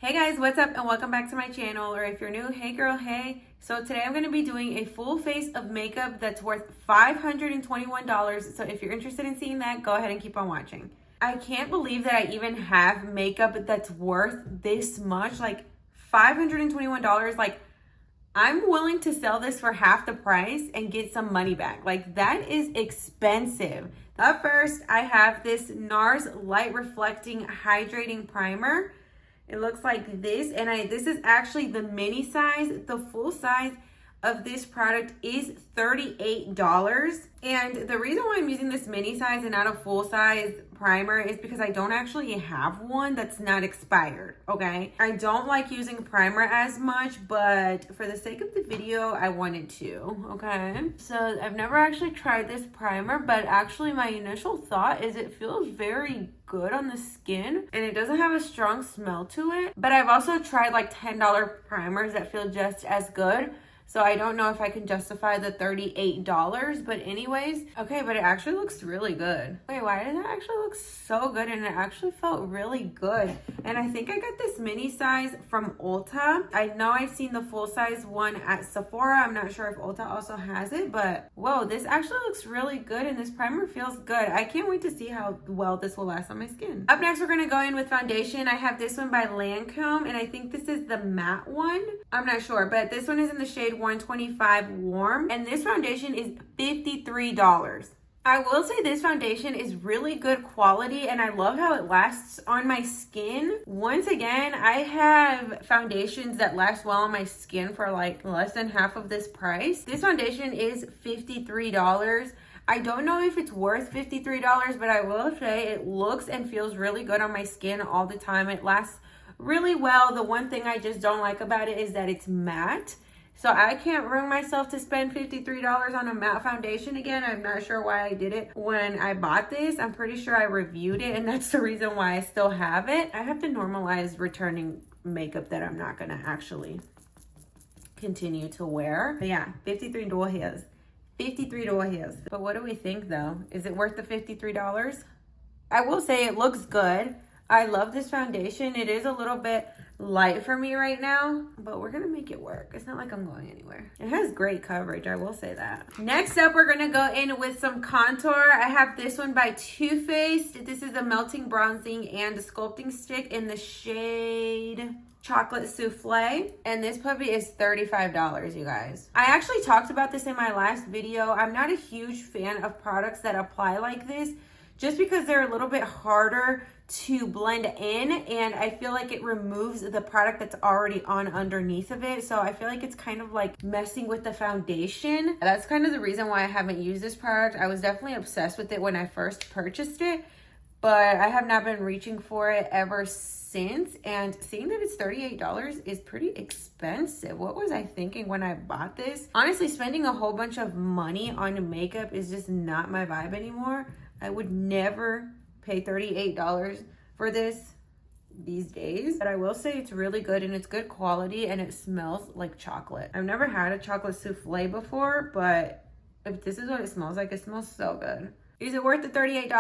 Hey guys, what's up and welcome back to my channel, or if you're new, hey girl, hey. So today I'm going to be doing a full face of makeup that's worth $521. So if you're interested in seeing that, go ahead and keep on watching. I can't believe that I even have makeup that's worth this much, like $521. Like, I'm willing to sell this for half the price and get some money back. Like, that is expensive. Up first, I have this NARS Light Reflecting Hydrating Primer. It looks like this, and this is actually the mini size. The full size of this product is $38. And the reason why I'm using this mini size and not a full size primer is because I don't actually have one that's not expired, okay? I don't like using primer as much, but for the sake of the video, I wanted to, okay? So I've never actually tried this primer, but actually my initial thought is it feels very good on the skin and it doesn't have a strong smell to it. But I've also tried like $10 primers that feel just as good. So I don't know if I can justify the $38, but anyways, okay, but it actually looks really good. Wait, why does it actually look so good? And it actually felt really good. And I think I got this mini size from Ulta. I know I've seen the full size one at Sephora. I'm not sure if Ulta also has it, but whoa, this actually looks really good and this primer feels good. I can't wait to see how well this will last on my skin. Up next, we're gonna go in with foundation. I have this one by Lancome, and I think this is the matte one. I'm not sure, but this one is in the shade 125 Warm, and this foundation is $53. I will say this foundation is really good quality, and I love how it lasts on my skin. Once again, I have foundations that last well on my skin for like less than half of this price. This foundation is $53. I don't know if it's worth $53, but I will say it looks and feels really good on my skin all the time. It lasts really well. The one thing I just don't like about it is that it's matte. So I can't bring myself to spend $53 on a matte foundation again. I'm not sure why I did it when I bought this. I'm pretty sure I reviewed it, and that's the reason why I still have it. I have to normalize returning makeup that I'm not gonna actually continue to wear. But yeah, $53. $53. But what do we think though? Is it worth the $53? I will say it looks good. I love this foundation. It is a little bit light for me right now, but we're gonna make it work. It's not like I'm going anywhere. It has great coverage, I will say that. Next up, we're gonna go in with some contour. I have this one by Too Faced. This is a melting bronzing and a sculpting stick in the shade Chocolate Souffle, and this puppy is $35, you guys. I actually talked about this in my last video. I'm not a huge fan of products that apply like this, just because they're a little bit harder to blend in, and I feel like it removes the product that's already on underneath of it. So I feel like it's kind of like messing with the foundation. That's kind of the reason why I haven't used this product. I was definitely obsessed with it when I first purchased it, but I have not been reaching for it ever since. And seeing that it's $38 is pretty expensive. What was I thinking when I bought this? Honestly, spending a whole bunch of money on makeup is just not my vibe anymore. I would never pay $38 for this these days, but I will say it's really good and it's good quality and it smells like chocolate. I've never had a chocolate souffle before, but if this is what it smells like, it smells so good. Is it worth the $38?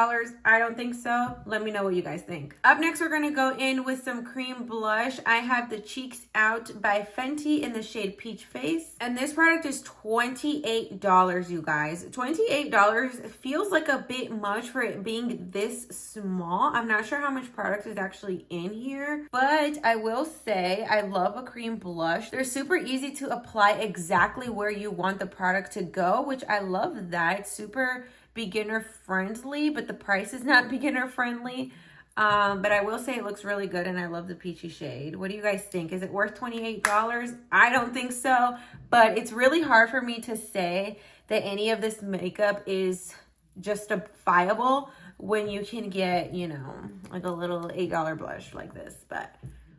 I don't think so. Let me know what you guys think. Up next, we're gonna go in with some cream blush. I have the Cheeks Out by Fenty in the shade Peach Face. And this product is $28, you guys. $28 feels like a bit much for it being this small. I'm not sure how much product is actually in here, but I will say I love a cream blush. They're super easy to apply exactly where you want the product to go, which I love that. It's super beginner friendly, but the price is not beginner friendly. But I will say it looks really good and I love the peachy shade. What do you guys think? Is it worth $28? I don't think so, but it's really hard for me to say that any of this makeup is justifiable when you can get, you know, like a little $8 blush like this.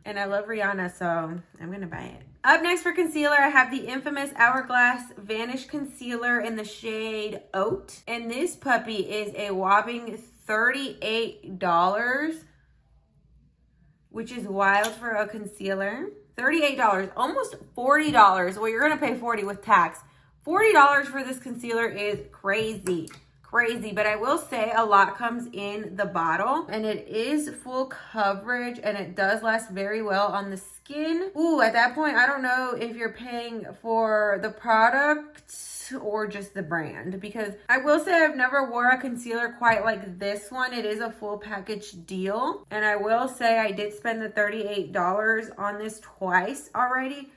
And I love Rihanna, so I'm gonna buy it. Up next for concealer, I have the infamous Hourglass Vanish Concealer in the shade Oat. And this puppy is a whopping $38, which is wild for a concealer. $38, almost $40. Well, you're gonna pay $40 with tax. $40 for this concealer is crazy. crazy, but I will say a lot comes in the bottle and it is full coverage and it does last very well on the skin. Ooh, at that point, I don't know if you're paying for the product or just the brand, because I will say I've never wore a concealer quite like this one. It is a full package deal, and I will say I did spend the $38 on this twice already.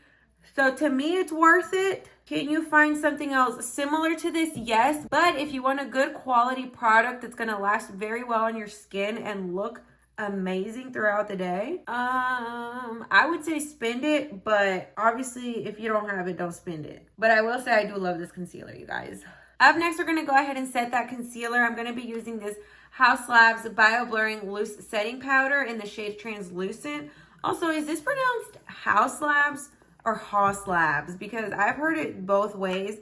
So to me, it's worth it. Can you find something else similar to this? Yes, but if you want a good quality product that's gonna last very well on your skin and look amazing throughout the day, I would say spend it, but obviously if you don't have it, don't spend it. But I will say I do love this concealer, you guys. Up next, we're gonna go ahead and set that concealer. I'm gonna be using this House Labs Bio Blurring Loose Setting Powder in the shade Translucent. Also, is this pronounced House Labs or Hoss Labs? Because I've heard it both ways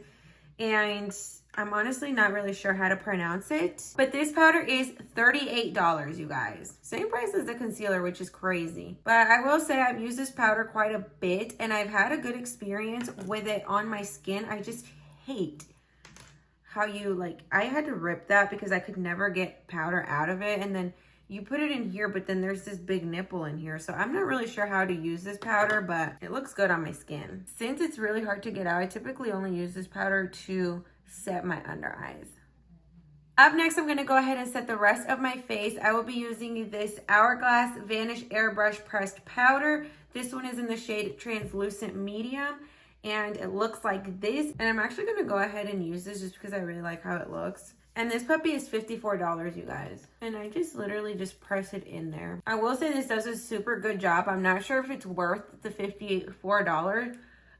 and I'm honestly not really sure how to pronounce it. But this powder is $38, you guys. Same price as the concealer, which is crazy. But I will say I've used this powder quite a bit and I've had a good experience with it on my skin. I just hate how I had to rip that because I could never get powder out of it. And then you put it in here, but then there's this big nipple in here. So I'm not really sure how to use this powder, but it looks good on my skin. Since it's really hard to get out, I typically only use this powder to set my under eyes. Up next, I'm gonna go ahead and set the rest of my face. I will be using this Hourglass Vanish Airbrush Pressed Powder. This one is in the shade Translucent Medium, and it looks like this. And I'm actually gonna go ahead and use this just because I really like how it looks. And this puppy is $54, you guys. And I just literally just press it in there. I will say this does a super good job. I'm not sure if it's worth the $54.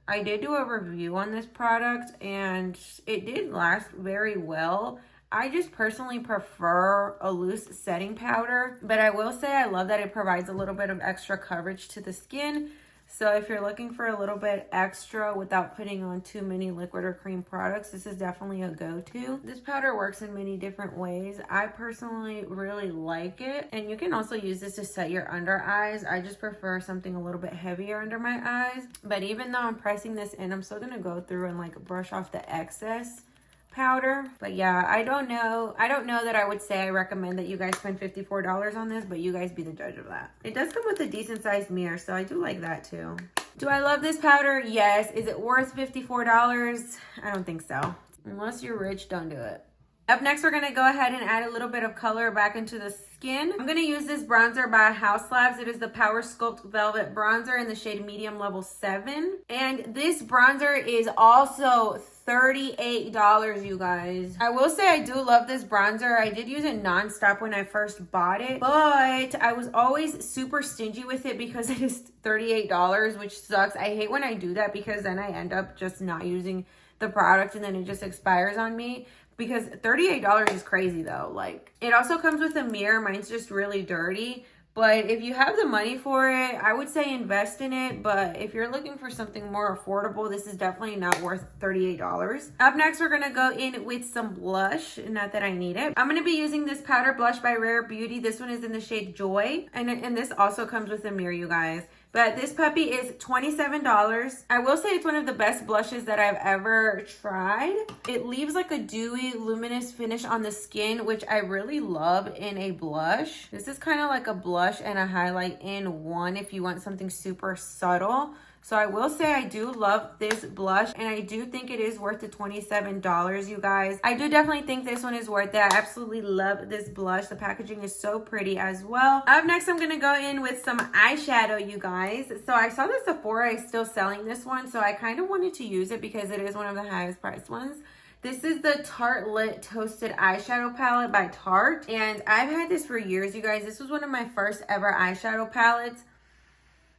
I did do a review on this product and it did last very well. I just personally prefer a loose setting powder, but I will say I love that it provides a little bit of extra coverage to the skin. So if you're looking for a little bit extra without putting on too many liquid or cream products, this is definitely a go-to. This powder works in many different ways. I personally really like it. And you can also use this to set your under eyes. I just prefer something a little bit heavier under my eyes. But even though I'm pressing this in, I'm still gonna go through and brush off the excess powder. But yeah, I don't know that I would say I recommend that you guys spend $54 on this, but you guys be the judge of that. It does come with a decent sized mirror, so I do like that too. Do I love this powder? Yes. Is it worth $54? I don't think so. Unless you're rich, don't do it. Up next, we're gonna go ahead and add a little bit of color back into the skin. I'm gonna use this bronzer by House Labs. It is the Power Sculpt Velvet Bronzer in the shade Medium Level 7. And this bronzer is also $38, you guys. I will say I do love this bronzer. I did use it nonstop when I first bought it, but I was always super stingy with it because it is $38, which sucks. I hate when I do that because then I end up just not using the product and then it just expires on me. Because $38 is crazy though. It also comes with a mirror. Mine's just really dirty. But if you have the money for it, I would say invest in it. But if you're looking for something more affordable, this is definitely not worth $38. Up next, we're going to go in with some blush. Not that I need it. I'm going to be using this powder blush by Rare Beauty. This one is in the shade Joy. And this also comes with a mirror, you guys. But this puppy is $27. I will say it's one of the best blushes that I've ever tried. It leaves a dewy, luminous finish on the skin, which I really love in a blush. This is kind of like a blush and a highlight in one if you want something super subtle. So I will say I do love this blush and I do think it is worth the $27, you guys. I do definitely think this one is worth it. I absolutely love this blush. The packaging is so pretty as well. Up next, I'm gonna go in with some eyeshadow, you guys. So I saw that Sephora is still selling this one, so I kind of wanted to use it because it is one of the highest priced ones. This is the Tartelette Toasted Eyeshadow Palette by Tarte. And I've had this for years, you guys. This was one of my first ever eyeshadow palettes.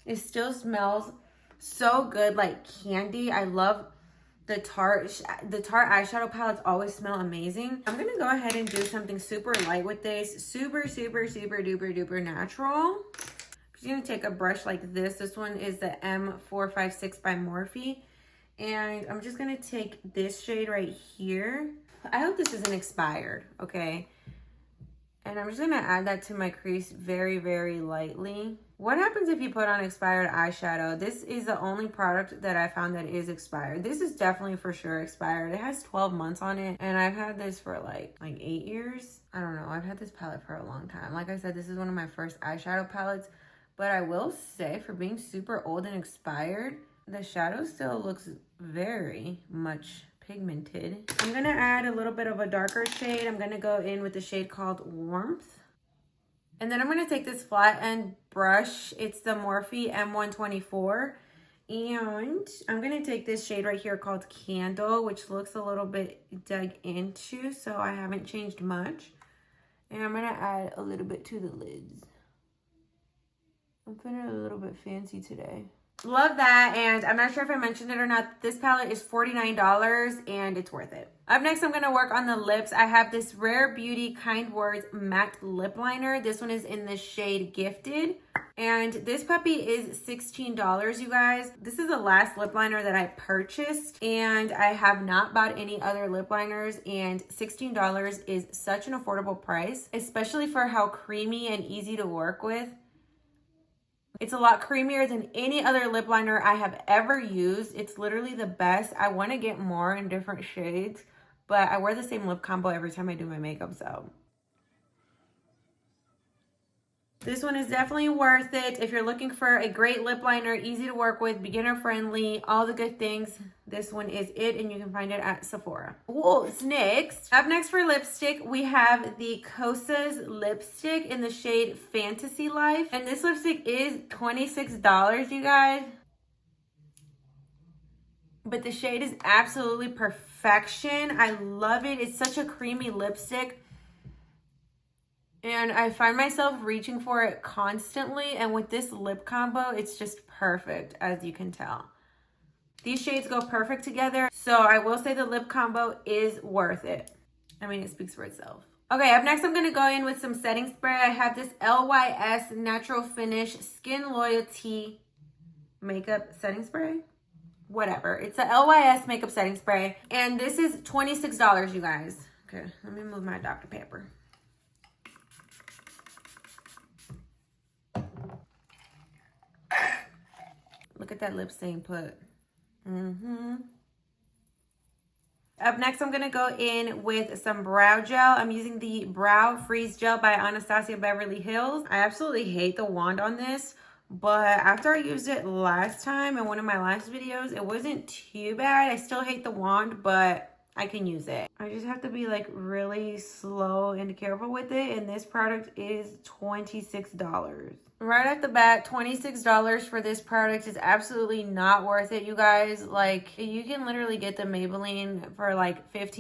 It still smells so good, like candy. I love the Tarte eyeshadow palettes always smell amazing. I'm gonna go ahead and do something super light with this. Super duper natural. I'm just gonna take a brush like this. This one is the M456 by Morphe. And I'm just gonna take this shade right here. I hope this isn't expired, okay? And I'm just gonna add that to my crease very lightly. What happens if you put on expired eyeshadow? This is the only product that I found that is expired. This is definitely for sure expired. It has 12 months on it, and I've had this for like 8 years. I don't know. I've had this palette for a long time. Like I said, this is one of my first eyeshadow palettes, but I will say for being super old and expired, the shadow still looks very much pigmented. I'm gonna add a little bit of a darker shade. I'm gonna go in with the shade called Warmth. And then I'm going to take this flat end brush. It's the Morphe M124. And I'm going to take this shade right here called Candle, which looks a little bit dug into, so I haven't changed much. And I'm going to add a little bit to the lids. I'm feeling a little bit fancy today. Love that, and I'm not sure if I mentioned it or not. This palette is $49 and it's worth it. Up next, I'm going to work on the lips. I have this Rare Beauty Kind Words matte lip liner. This one is in the shade Gifted, and this puppy is $16, you guys. This is the last lip liner that I purchased, and I have not bought any other lip liners, and $16 is such an affordable price, especially for how creamy and easy to work with. It's a lot creamier than any other lip liner I have ever used. It's literally the best. I want to get more in different shades, but I wear the same lip combo every time I do my makeup, so. This one is definitely worth it. If you're looking for a great lip liner, easy to work with, beginner friendly, all the good things, this one is it, and you can find it at Sephora. What's next? Up next for lipstick, we have the Kosas lipstick in the shade Fantasy Life. And this lipstick is $26, you guys. But the shade is absolutely perfection. I love it. It's such a creamy lipstick. And I find myself reaching for it constantly. And with this lip combo, it's just perfect, as you can tell. These shades go perfect together. So I will say the lip combo is worth it. I mean, it speaks for itself. Okay, up next, I'm going to go in with some setting spray. I have this LYS Natural Finish Skin Loyalty Makeup Setting Spray. Whatever. It's a LYS Makeup Setting Spray. And this is $26, you guys. Okay, let me move my Dr. Pepper. Look at that lip stain put. Up next, I'm going to go in with some brow gel. I'm using the Brow Freeze Gel by Anastasia Beverly Hills. I absolutely hate the wand on this, but after I used it last time in one of my last videos, it wasn't too bad. I still hate the wand, but I can use it. I just have to be like really slow and careful with it, and this product is $26. Right off the bat, $26 for this product is absolutely not worth it, you guys. Like, you can literally get the Maybelline for like $15